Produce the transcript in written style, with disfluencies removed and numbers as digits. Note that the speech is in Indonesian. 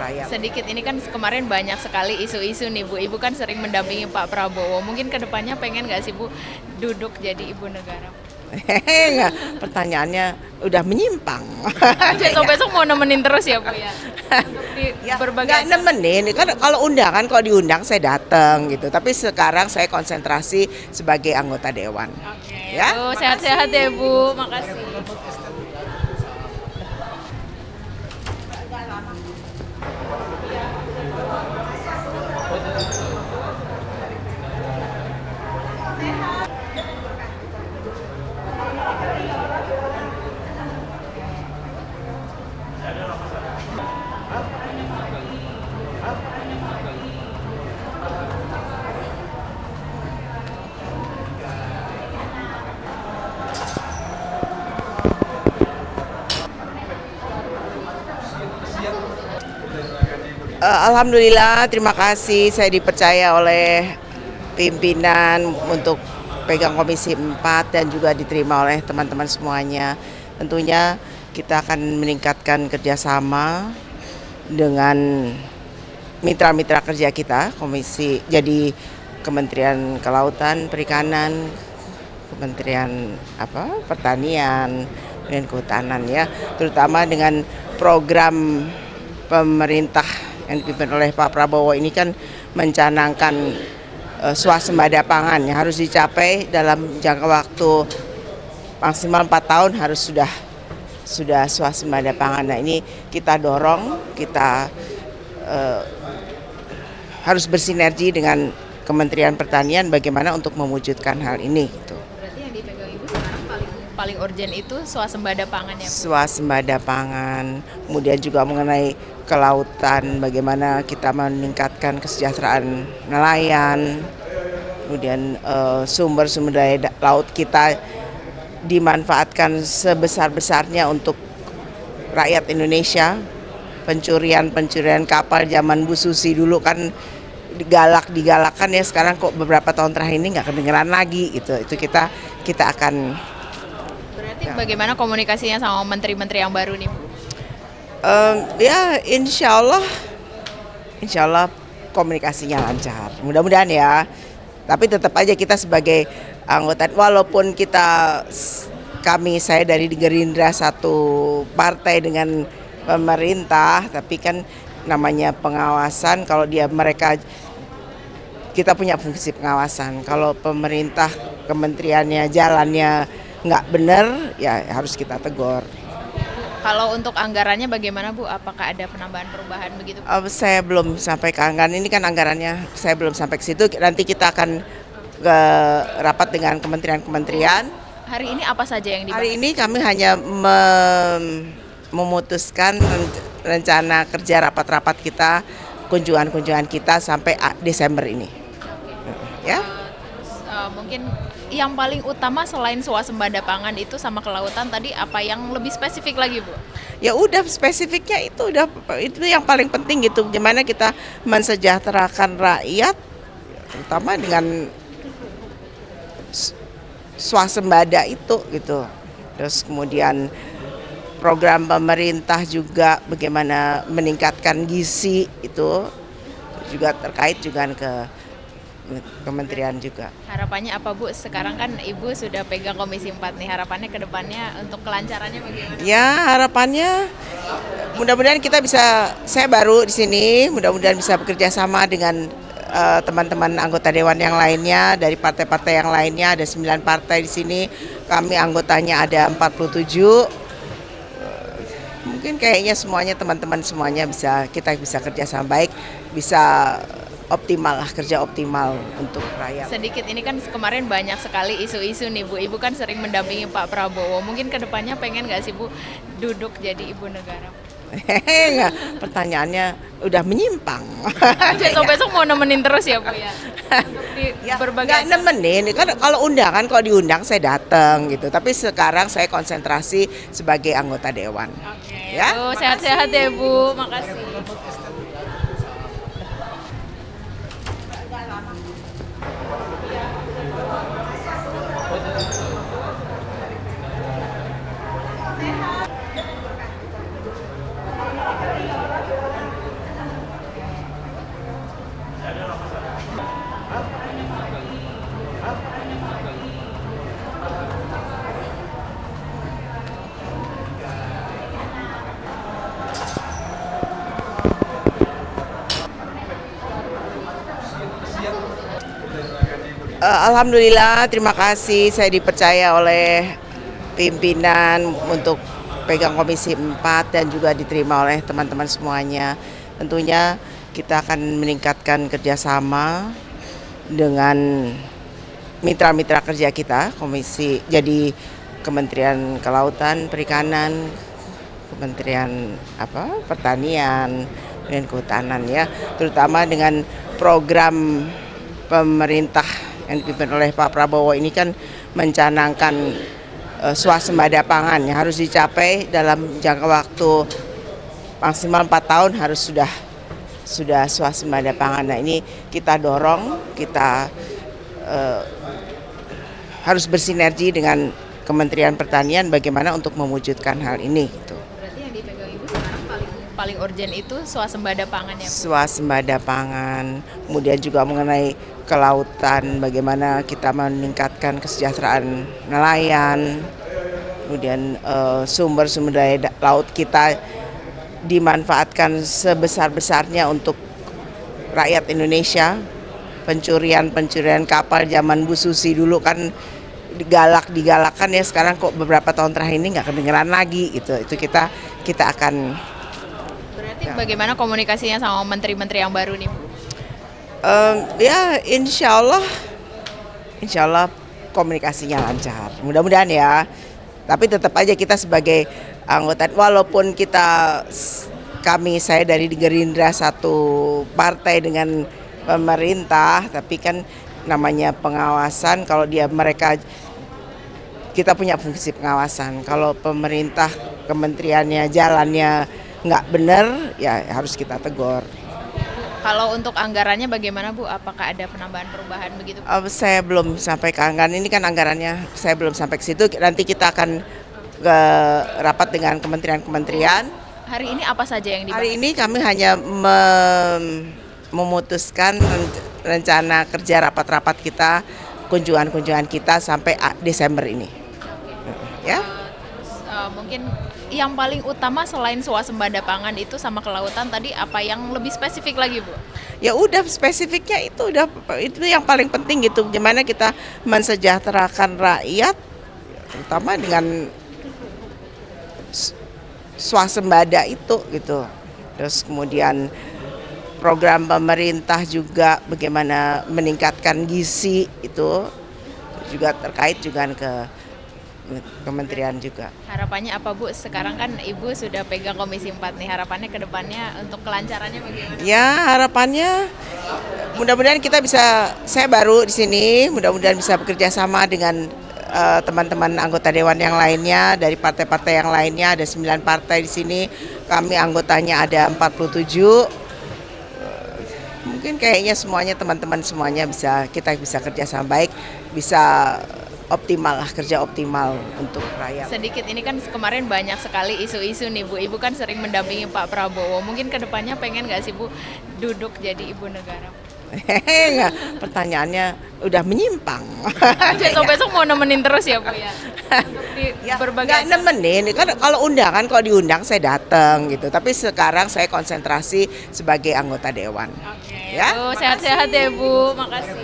rakyat. Sedikit, ini kan kemarin banyak sekali isu-isu nih Bu. Ibu kan sering mendampingi Pak Prabowo. Mungkin kedepannya pengen nggak sih Bu duduk jadi ibu negara? Enggak, pertanyaannya udah menyimpang. Besok-besok mau nemenin terus ya Bu ya? Untuk di Ya, berbagai nggak nemenin, kan kalau undangan, kalau diundang saya datang gitu. Tapi sekarang saya konsentrasi sebagai anggota dewan. Oke, Ya, Bu, sehat-sehat ya Bu. Makasih. Alhamdulillah, terima kasih saya dipercaya oleh pimpinan untuk pegang Komisi 4 dan juga diterima oleh teman-teman semuanya. Tentunya kita akan meningkatkan kerjasama dengan mitra-mitra kerja kita, komisi jadi Kementerian Kelautan, Perikanan, Kementerian Pertanian, dan Kehutanan ya, terutama dengan program pemerintah yang dipimpin oleh Pak Prabowo ini kan mencanangkan swasembada pangan yang harus dicapai dalam jangka waktu maksimal 4 tahun harus sudah swasembada pangan. Nah, ini kita dorong, kita harus bersinergi dengan Kementerian Pertanian bagaimana untuk mewujudkan hal ini gitu. Berarti yang dipegang Ibu sekarang paling urgent itu swasembada pangan ya Bu? Swasembada pangan, kemudian juga mengenai kelautan, bagaimana kita meningkatkan kesejahteraan nelayan, kemudian sumber-sumber daya laut kita dimanfaatkan sebesar-besarnya untuk rakyat Indonesia. Pencurian kapal zaman Bu Susi dulu kan digalakkan ya, sekarang kok beberapa tahun terakhir ini nggak kedengeran lagi gitu. Itu kita akan. Berarti bagaimana komunikasinya sama menteri-menteri yang baru nih Bu? Ya insya Allah komunikasinya lancar, mudah-mudahan ya. Tapi tetap aja kita sebagai anggota, walaupun saya dari Gerindra satu partai dengan pemerintah, tapi kan namanya pengawasan, kalau kita punya fungsi pengawasan. Kalau pemerintah kementeriannya jalannya nggak benar ya harus kita tegur. Kalau untuk anggarannya bagaimana Bu? Apakah ada penambahan perubahan begitu? Saya belum sampai ke anggaran, ini kan anggarannya saya belum sampai ke situ. Nanti kita akan ke rapat dengan kementerian-kementerian. Hari ini apa saja yang dibahas? Hari ini kami hanya memutuskan rencana kerja rapat-rapat kita, kunjungan-kunjungan kita sampai Desember ini. Ya. Mungkin yang paling utama selain swasembada pangan itu sama kelautan tadi, apa yang lebih spesifik lagi Bu? Ya udah, spesifiknya itu yang paling penting gitu. Gimana kita mensejahterakan rakyat, terutama dengan swasembada itu gitu. Terus kemudian program pemerintah juga bagaimana meningkatkan gizi, itu juga terkait juga ke kementerian juga. Harapannya apa Bu? Sekarang kan Ibu sudah pegang Komisi 4 nih, harapannya ke depannya untuk kelancarannya bagaimana? Ya harapannya mudah-mudahan saya baru di sini, mudah-mudahan bisa bekerja sama dengan teman-teman anggota dewan yang lainnya dari partai-partai yang lainnya. Ada 9 partai di sini, kami anggotanya ada 47. Mungkin kayaknya teman-teman semuanya kita bisa kerja sama baik, bisa kerja optimal untuk rakyat. Sedikit, ini kan kemarin banyak sekali isu-isu nih Bu. Ibu kan sering mendampingi Pak Prabowo. Mungkin kedepannya pengen nggak sih Bu duduk jadi ibu negara? Enggak, pertanyaannya udah menyimpang. Besok-besok mau nemenin terus ya Bu ya? Untuk di Ya, berbagai nggak nemenin, kan kalau undangan, kalau diundang saya datang gitu. Tapi sekarang saya konsentrasi sebagai anggota dewan. Oke, Ya, Bu, sehat-sehat ya Bu. Makasih. Alhamdulillah, terima kasih saya dipercaya oleh pimpinan untuk pegang Komisi 4 dan juga diterima oleh teman-teman semuanya. Tentunya kita akan meningkatkan kerjasama dengan mitra-mitra kerja kita, jadi Kementerian Kelautan, Perikanan, Kementerian Pertanian, dan Kehutanan ya, terutama dengan program pemerintah yang dipimpin oleh Pak Prabowo ini kan mencanangkan swasembada pangan yang harus dicapai dalam jangka waktu maksimal 4 tahun harus sudah swasembada pangan. Nah ini kita dorong, kita harus bersinergi dengan Kementerian Pertanian bagaimana untuk mewujudkan hal ini. Gitu. Berarti yang dipegang Ibu sekarang paling urgent itu swasembada pangan ya Bu? Swasembada pangan, kemudian juga mengenai kelautan, bagaimana kita meningkatkan kesejahteraan nelayan, kemudian sumber-sumber daya laut kita dimanfaatkan sebesar-besarnya untuk rakyat Indonesia. Pencurian kapal zaman Bu Susi dulu kan digalakkan ya, sekarang kok beberapa tahun terakhir ini nggak kedengeran lagi gitu. Itu kita akan. Berarti bagaimana komunikasinya sama menteri-menteri yang baru nih Bu? Ya insya Allah komunikasinya lancar, mudah-mudahan ya. Tapi tetap aja kita sebagai anggota, walaupun saya dari Gerindra satu partai dengan pemerintah, tapi kan namanya pengawasan. Kalau kita punya fungsi pengawasan. Kalau pemerintah kementeriannya jalannya nggak benar, ya harus kita tegur. Kalau untuk anggarannya bagaimana Bu? Apakah ada penambahan perubahan begitu? Saya belum sampai ke anggaran, ini kan anggarannya saya belum sampai ke situ. Nanti kita akan ke rapat dengan kementerian-kementerian. Hari ini apa saja yang dibahas? Hari ini kami hanya memutuskan rencana kerja rapat-rapat kita, kunjungan-kunjungan kita sampai Desember ini. Ya. Mungkin yang paling utama selain swasembada pangan itu sama kelautan tadi, apa yang lebih spesifik lagi Bu? Ya udah, spesifiknya itu yang paling penting gitu. Gimana kita mensejahterakan rakyat, terutama dengan swasembada itu gitu. Terus kemudian program pemerintah juga bagaimana meningkatkan gizi, itu juga terkait juga ke kementerian juga. Harapannya apa Bu? Sekarang kan Ibu sudah pegang Komisi 4 nih, harapannya ke depannya untuk kelancarannya bagaimana? Ya harapannya mudah-mudahan saya baru di sini, mudah-mudahan bisa bekerja sama dengan teman-teman anggota dewan yang lainnya dari partai-partai yang lainnya. Ada 9 partai di sini, kami anggotanya ada 47. Mungkin kayaknya teman-teman semuanya kita bisa kerja sama baik, bisa kerja optimal untuk rakyat. Sedikit, ini kan kemarin banyak sekali isu-isu nih Bu. Ibu kan sering mendampingi Pak Prabowo. Mungkin kedepannya pengen nggak sih Bu duduk jadi ibu negara? Enggak, pertanyaannya udah menyimpang. Besok-besok mau nemenin terus ya Bu ya? Di berbagai nggak nemenin, kan kalau diundang saya datang gitu. Tapi sekarang saya konsentrasi sebagai anggota dewan. Oke. Ya. Bu, sehat-sehat ya Bu. Makasih.